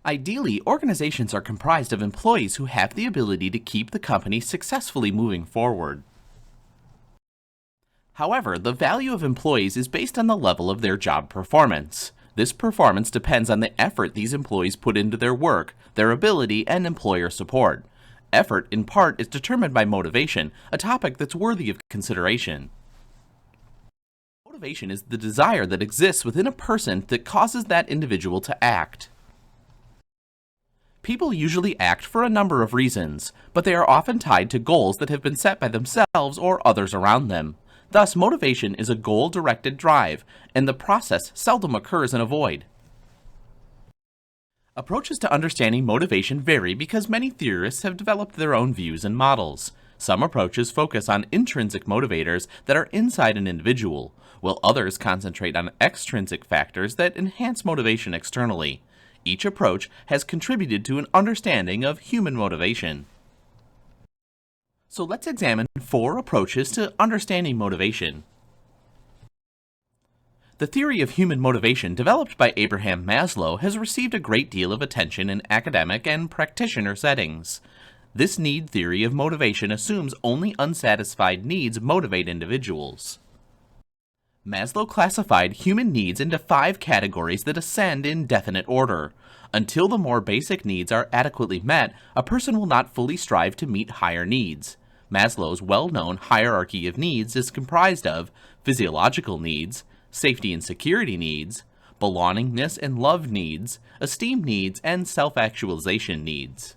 Ideally, organizations are comprised of employees who have the ability to keep the company successfully moving forward. However, the value of employees is based on the level of their job performance. This performance depends on the effort these employees put into their work, their ability, and employer support. Effort, in part, is determined by motivation, a topic that's worthy of consideration. Motivation is the desire that exists within a person that causes that individual to act. People usually act for a number of reasons, but they are often tied to goals that have been set by themselves or others around them. Thus, motivation is a goal-directed drive, and the process seldom occurs in a void. Approaches to understanding motivation vary because many theorists have developed their own views and models. Some approaches focus on intrinsic motivators that are inside an individual, while others concentrate on extrinsic factors that enhance motivation externally. Each approach has contributed to an understanding of human motivation. So let's examine 4 approaches to understanding motivation. The theory of human motivation developed by Abraham Maslow has received a great deal of attention in academic and practitioner settings. This need theory of motivation assumes only unsatisfied needs motivate individuals. Maslow classified human needs into 5 categories that ascend in definite order. Until the more basic needs are adequately met, a person will not fully strive to meet higher needs. Maslow's well-known hierarchy of needs is comprised of physiological needs, safety and security needs, belongingness and love needs, esteem needs, and self-actualization needs.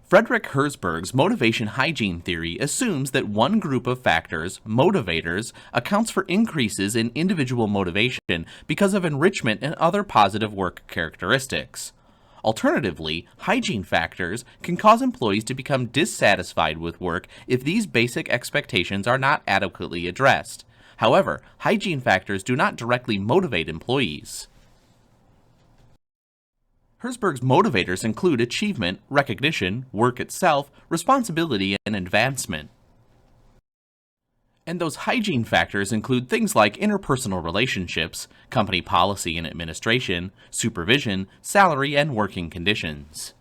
Frederick Herzberg's motivation hygiene theory assumes that one group of factors, motivators, accounts for increases in individual motivation because of enrichment and other positive work characteristics. Alternatively, hygiene factors can cause employees to become dissatisfied with work if these basic expectations are not adequately addressed. However, hygiene factors do not directly motivate employees. Herzberg's motivators include achievement, recognition, work itself, responsibility, and advancement. And those hygiene factors include things like interpersonal relationships, company policy and administration, supervision, salary, and working conditions.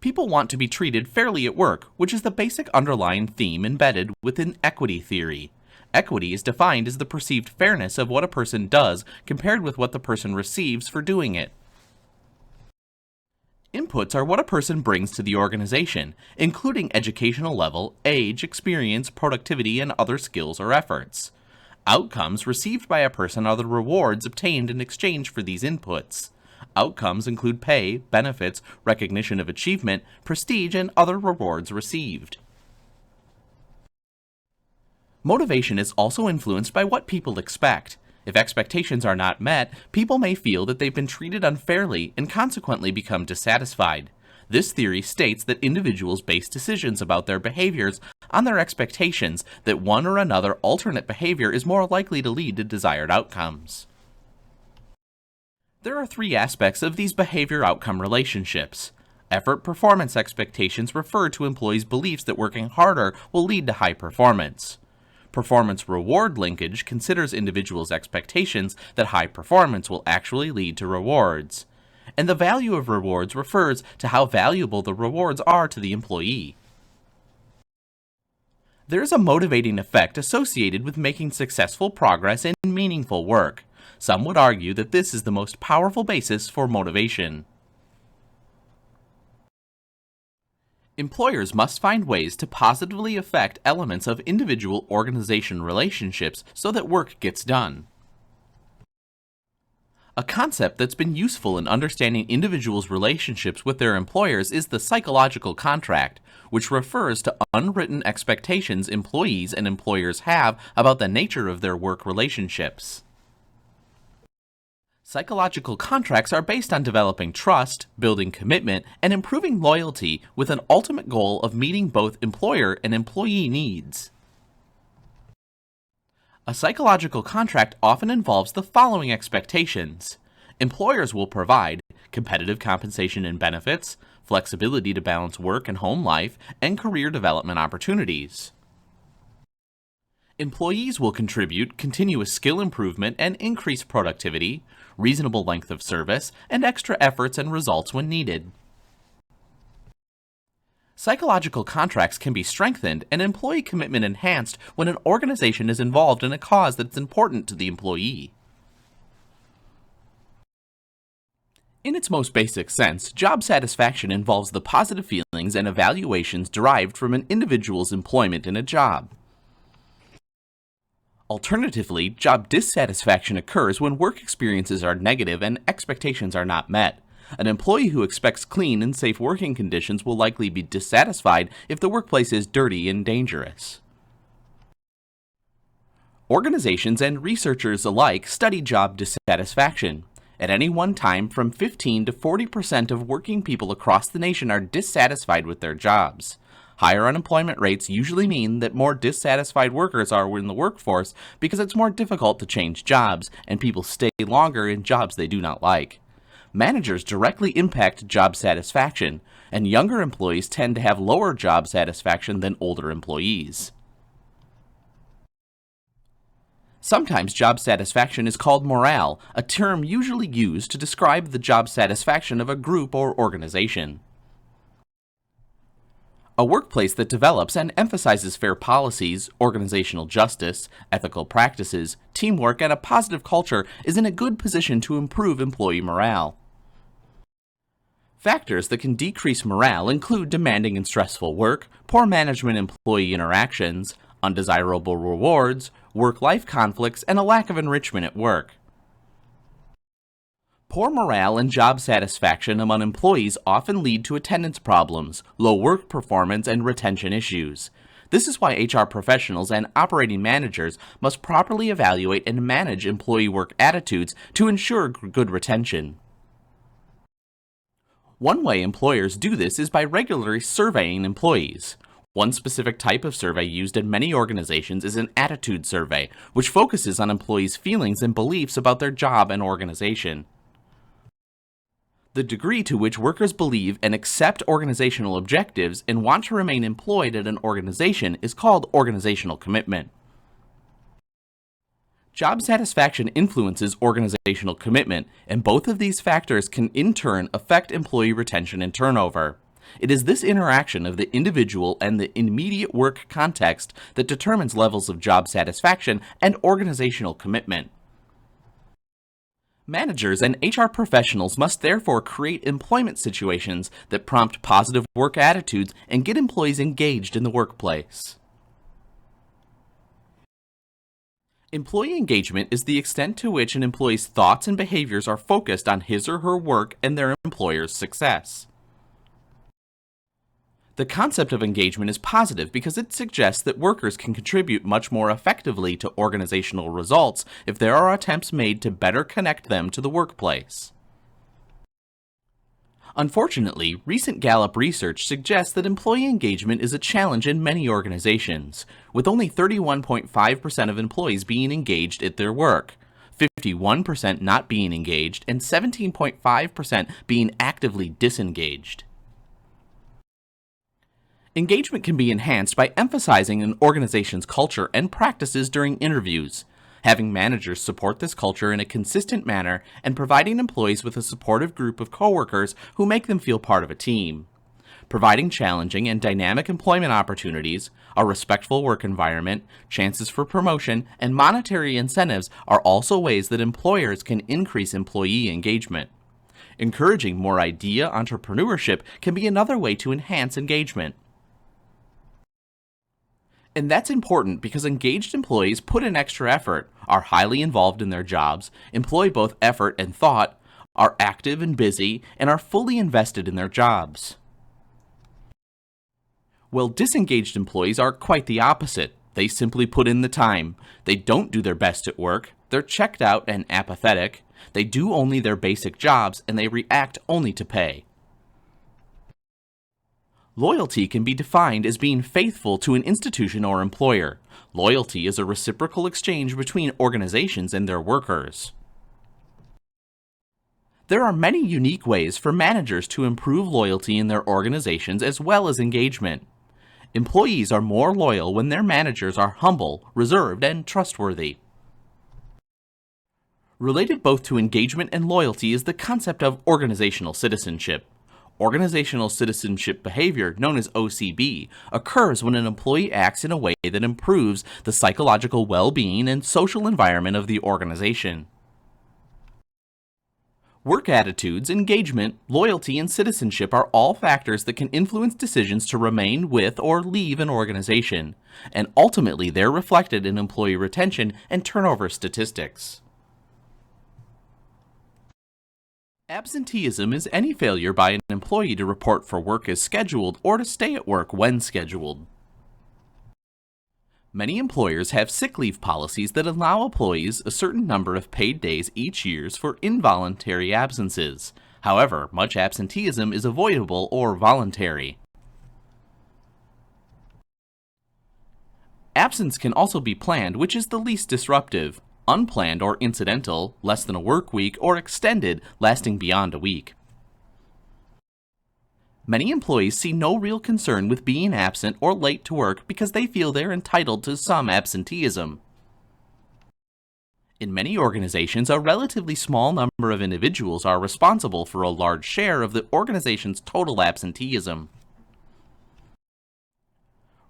People want to be treated fairly at work, which is the basic underlying theme embedded within equity theory. Equity is defined as the perceived fairness of what a person does compared with what the person receives for doing it. Inputs are what a person brings to the organization, including educational level, age, experience, productivity, and other skills or efforts. Outcomes received by a person are the rewards obtained in exchange for these inputs. Outcomes include pay, benefits, recognition of achievement, prestige, and other rewards received. Motivation is also influenced by what people expect. If expectations are not met, people may feel that they've been treated unfairly and consequently become dissatisfied. This theory states that individuals base decisions about their behaviors on their expectations that one or another alternate behavior is more likely to lead to desired outcomes. There are 3 aspects of these behavior-outcome relationships. Effort-performance expectations refer to employees' beliefs that working harder will lead to high performance. Performance-reward linkage considers individuals' expectations that high performance will actually lead to rewards. And the value of rewards refers to how valuable the rewards are to the employee. There is a motivating effect associated with making successful progress in meaningful work. Some would argue that this is the most powerful basis for motivation. Employers must find ways to positively affect elements of individual organization relationships so that work gets done. A concept that's been useful in understanding individuals' relationships with their employers is the psychological contract, which refers to unwritten expectations employees and employers have about the nature of their work relationships. Psychological contracts are based on developing trust, building commitment, and improving loyalty with an ultimate goal of meeting both employer and employee needs. A psychological contract often involves the following expectations. Employers will provide competitive compensation and benefits, flexibility to balance work and home life, and career development opportunities. Employees will contribute continuous skill improvement and increased productivity, reasonable length of service, and extra efforts and results when needed. Psychological contracts can be strengthened and employee commitment enhanced when an organization is involved in a cause that's important to the employee. In its most basic sense, job satisfaction involves the positive feelings and evaluations derived from an individual's employment in a job. Alternatively, job dissatisfaction occurs when work experiences are negative and expectations are not met. An employee who expects clean and safe working conditions will likely be dissatisfied if the workplace is dirty and dangerous. Organizations and researchers alike study job dissatisfaction. At any one time, from 15 to 40% of working people across the nation are dissatisfied with their jobs. Higher unemployment rates usually mean that more dissatisfied workers are in the workforce because it's more difficult to change jobs, and people stay longer in jobs they do not like. Managers directly impact job satisfaction, and younger employees tend to have lower job satisfaction than older employees. Sometimes job satisfaction is called morale, a term usually used to describe the job satisfaction of a group or organization. A workplace that develops and emphasizes fair policies, organizational justice, ethical practices, teamwork, and a positive culture is in a good position to improve employee morale. Factors that can decrease morale include demanding and stressful work, poor management employee interactions, undesirable rewards, work-life conflicts, and a lack of enrichment at work. Poor morale and job satisfaction among employees often lead to attendance problems, low work performance, and retention issues. This is why HR professionals and operating managers must properly evaluate and manage employee work attitudes to ensure good retention. One way employers do this is by regularly surveying employees. One specific type of survey used in many organizations is an attitude survey, which focuses on employees' feelings and beliefs about their job and organization. The degree to which workers believe and accept organizational objectives and want to remain employed at an organization is called organizational commitment. Job satisfaction influences organizational commitment, and both of these factors can in turn affect employee retention and turnover. It is this interaction of the individual and the immediate work context that determines levels of job satisfaction and organizational commitment. Managers and HR professionals must therefore create employment situations that prompt positive work attitudes and get employees engaged in the workplace. Employee engagement is the extent to which an employee's thoughts and behaviors are focused on his or her work and their employer's success. The concept of engagement is positive because it suggests that workers can contribute much more effectively to organizational results if there are attempts made to better connect them to the workplace. Unfortunately, recent Gallup research suggests that employee engagement is a challenge in many organizations, with only 31.5% of employees being engaged at their work, 51% not being engaged, and 17.5% being actively disengaged. Engagement can be enhanced by emphasizing an organization's culture and practices during interviews, having managers support this culture in a consistent manner, and providing employees with a supportive group of coworkers who make them feel part of a team. Providing challenging and dynamic employment opportunities, a respectful work environment, chances for promotion, and monetary incentives are also ways that employers can increase employee engagement. Encouraging more idea entrepreneurship can be another way to enhance engagement. And that's important because engaged employees put in extra effort, are highly involved in their jobs, employ both effort and thought, are active and busy, and are fully invested in their jobs. Well, disengaged employees are quite the opposite. They simply put in the time. They don't do their best at work, they're checked out and apathetic, they do only their basic jobs, and they react only to pay. Loyalty can be defined as being faithful to an institution or employer. Loyalty is a reciprocal exchange between organizations and their workers. There are many unique ways for managers to improve loyalty in their organizations as well as engagement. Employees are more loyal when their managers are humble, reserved, and trustworthy. Related both to engagement and loyalty is the concept of organizational citizenship. Organizational citizenship behavior, known as OCB, occurs when an employee acts in a way that improves the psychological well-being and social environment of the organization. Work attitudes, engagement, loyalty, and citizenship are all factors that can influence decisions to remain with or leave an organization, and ultimately they're reflected in employee retention and turnover statistics. Absenteeism is any failure by an employee to report for work as scheduled or to stay at work when scheduled. Many employers have sick leave policies that allow employees a certain number of paid days each year for involuntary absences. However, much absenteeism is avoidable or voluntary. Absence can also be planned, which is the least disruptive. Unplanned or incidental, less than a work week, or extended, lasting beyond a week. Many employees see no real concern with being absent or late to work because they feel they're entitled to some absenteeism. In many organizations, a relatively small number of individuals are responsible for a large share of the organization's total absenteeism.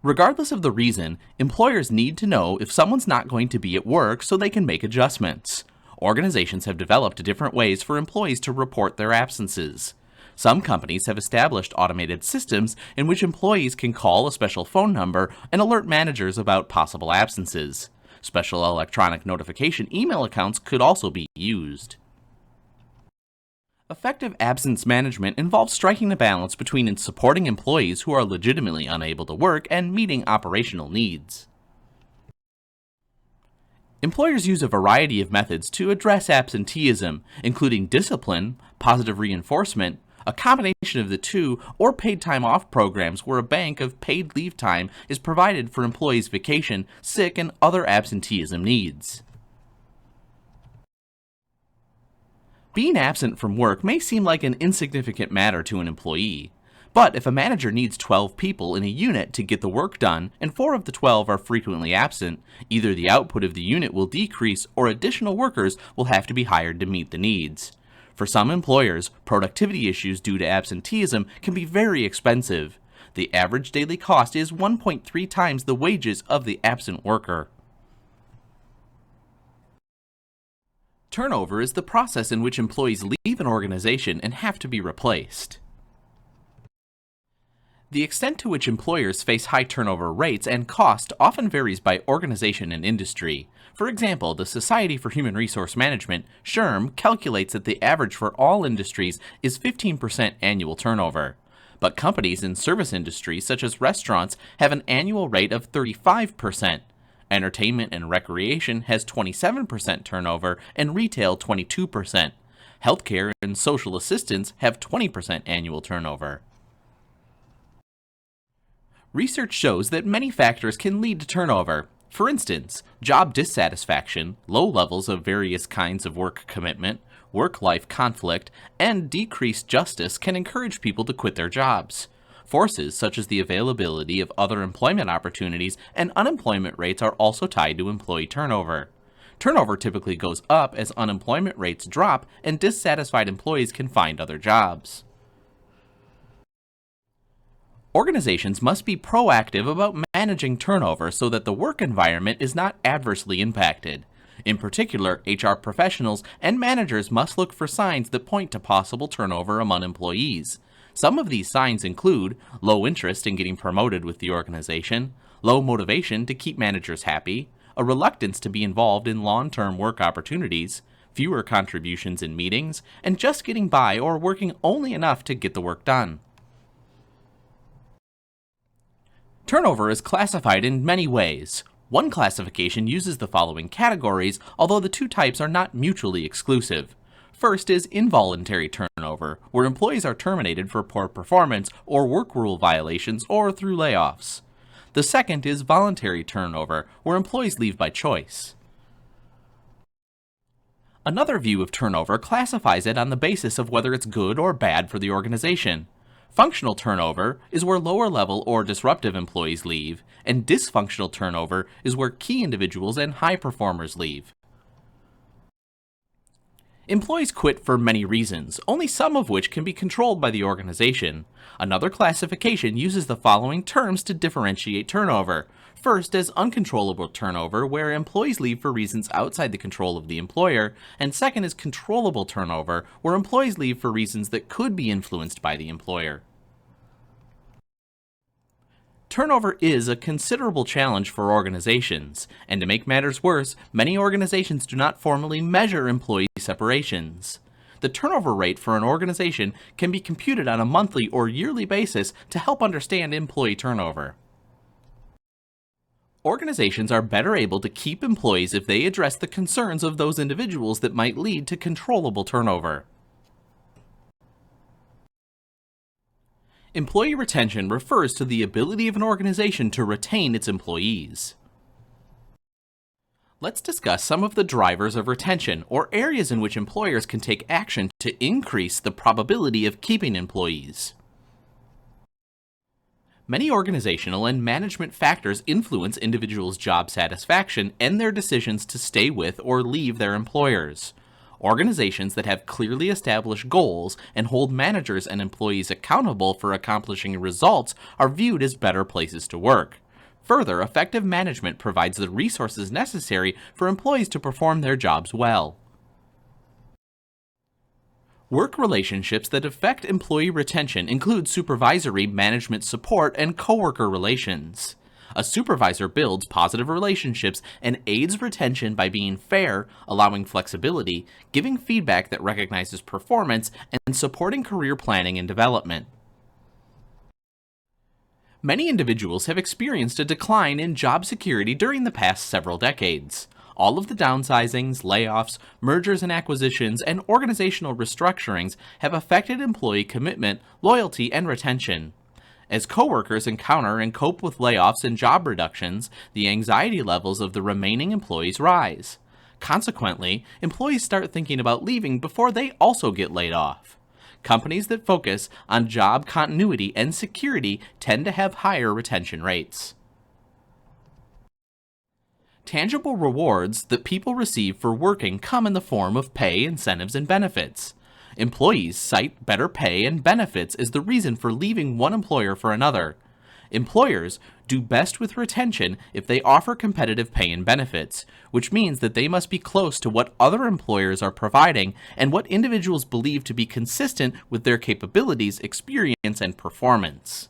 Regardless of the reason, employers need to know if someone's not going to be at work so they can make adjustments. Organizations have developed different ways for employees to report their absences. Some companies have established automated systems in which employees can call a special phone number and alert managers about possible absences. Special electronic notification email accounts could also be used. Effective absence management involves striking a balance between supporting employees who are legitimately unable to work and meeting operational needs. Employers use a variety of methods to address absenteeism, including discipline, positive reinforcement, a combination of the two, or paid time off programs where a bank of paid leave time is provided for employees' vacation, sick, and other absenteeism needs. Being absent from work may seem like an insignificant matter to an employee, but if a manager needs 12 people in a unit to get the work done and 4 of the 12 are frequently absent, either the output of the unit will decrease or additional workers will have to be hired to meet the needs. For some employers, productivity issues due to absenteeism can be very expensive. The average daily cost is 1.3 times the wages of the absent worker. Turnover is the process in which employees leave an organization and have to be replaced. The extent to which employers face high turnover rates and cost often varies by organization and industry. For example, the Society for Human Resource Management, SHRM, calculates that the average for all industries is 15% annual turnover. But companies in service industries such as restaurants have an annual rate of 35%. Entertainment and recreation has 27% turnover, and retail 22%. Healthcare and social assistance have 20% annual turnover. Research shows that many factors can lead to turnover. For instance, job dissatisfaction, low levels of various kinds of work commitment, work-life conflict, and decreased justice can encourage people to quit their jobs. Forces such as the availability of other employment opportunities and unemployment rates are also tied to employee turnover. Turnover typically goes up as unemployment rates drop and dissatisfied employees can find other jobs. Organizations must be proactive about managing turnover so that the work environment is not adversely impacted. In particular, HR professionals and managers must look for signs that point to possible turnover among employees. Some of these signs include low interest in getting promoted with the organization, low motivation to keep managers happy, a reluctance to be involved in long-term work opportunities, fewer contributions in meetings, and just getting by or working only enough to get the work done. Turnover is classified in many ways. One classification uses the following categories, although the two types are not mutually exclusive. First is involuntary turnover, where employees are terminated for poor performance or work rule violations or through layoffs. The second is voluntary turnover, where employees leave by choice. Another view of turnover classifies it on the basis of whether it's good or bad for the organization. Functional turnover is where lower level or disruptive employees leave, and dysfunctional turnover is where key individuals and high performers leave. Employees quit for many reasons, only some of which can be controlled by the organization. Another classification uses the following terms to differentiate turnover. First as uncontrollable turnover, where employees leave for reasons outside the control of the employer, and second is controllable turnover, where employees leave for reasons that could be influenced by the employer. Turnover is a considerable challenge for organizations, and to make matters worse, many organizations do not formally measure employee separations. The turnover rate for an organization can be computed on a monthly or yearly basis to help understand employee turnover. Organizations are better able to keep employees if they address the concerns of those individuals that might lead to controllable turnover. Employee retention refers to the ability of an organization to retain its employees. Let's discuss some of the drivers of retention, or areas in which employers can take action to increase the probability of keeping employees. Many organizational and management factors influence individuals' job satisfaction and their decisions to stay with or leave their employers. Organizations that have clearly established goals and hold managers and employees accountable for accomplishing results are viewed as better places to work. Further, effective management provides the resources necessary for employees to perform their jobs well. Work relationships that affect employee retention include supervisory, management support, and coworker relations. A supervisor builds positive relationships and aids retention by being fair, allowing flexibility, giving feedback that recognizes performance, and supporting career planning and development. Many individuals have experienced a decline in job security during the past several decades. All of the downsizings, layoffs, mergers and acquisitions, and organizational restructurings have affected employee commitment, loyalty, and retention. As coworkers encounter and cope with layoffs and job reductions, the anxiety levels of the remaining employees rise. Consequently, employees start thinking about leaving before they also get laid off. Companies that focus on job continuity and security tend to have higher retention rates. Tangible rewards that people receive for working come in the form of pay, incentives, and benefits. Employees cite better pay and benefits as the reason for leaving one employer for another. Employers do best with retention if they offer competitive pay and benefits, which means that they must be close to what other employers are providing and what individuals believe to be consistent with their capabilities, experience, and performance.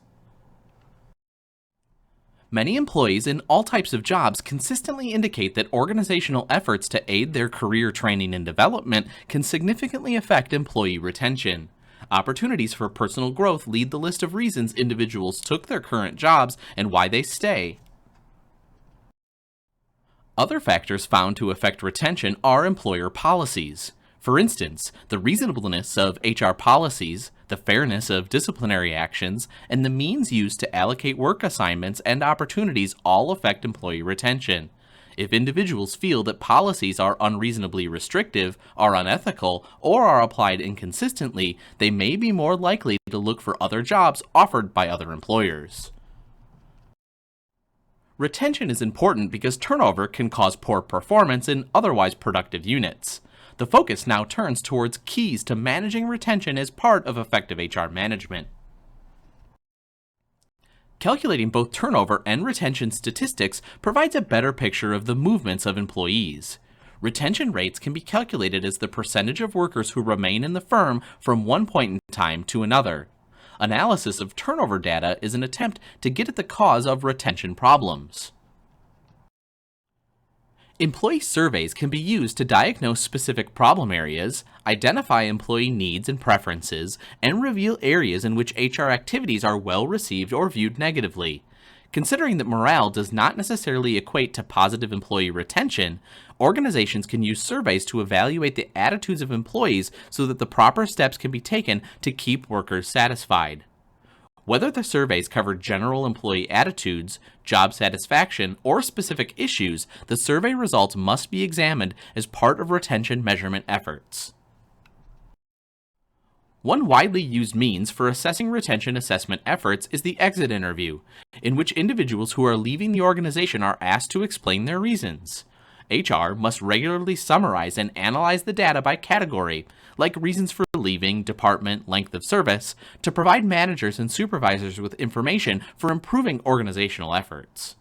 Many employees in all types of jobs consistently indicate that organizational efforts to aid their career training and development can significantly affect employee retention. Opportunities for personal growth lead the list of reasons individuals took their current jobs and why they stay. Other factors found to affect retention are employer policies. For instance, the reasonableness of HR policies, the fairness of disciplinary actions, and the means used to allocate work assignments and opportunities all affect employee retention. If individuals feel that policies are unreasonably restrictive, are unethical, or are applied inconsistently, they may be more likely to look for other jobs offered by other employers. Retention is important because turnover can cause poor performance in otherwise productive units. The focus now turns towards keys to managing retention as part of effective HR management. Calculating both turnover and retention statistics provides a better picture of the movements of employees. Retention rates can be calculated as the percentage of workers who remain in the firm from one point in time to another. Analysis of turnover data is an attempt to get at the cause of retention problems. Employee surveys can be used to diagnose specific problem areas, identify employee needs and preferences, and reveal areas in which HR activities are well received or viewed negatively. Considering that morale does not necessarily equate to positive employee retention, organizations can use surveys to evaluate the attitudes of employees so that the proper steps can be taken to keep workers satisfied. Whether the surveys cover general employee attitudes, job satisfaction, or specific issues, the survey results must be examined as part of retention measurement efforts. One widely used means for assessing retention assessment efforts is the exit interview, in which individuals who are leaving the organization are asked to explain their reasons. HR must regularly summarize and analyze the data by category, like reasons for leaving, department, length of service, to provide managers and supervisors with information for improving organizational efforts.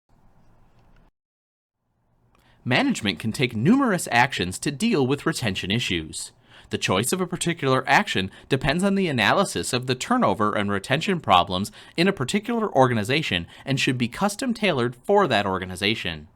Management can take numerous actions to deal with retention issues. The choice of a particular action depends on the analysis of the turnover and retention problems in a particular organization and should be custom tailored for that organization.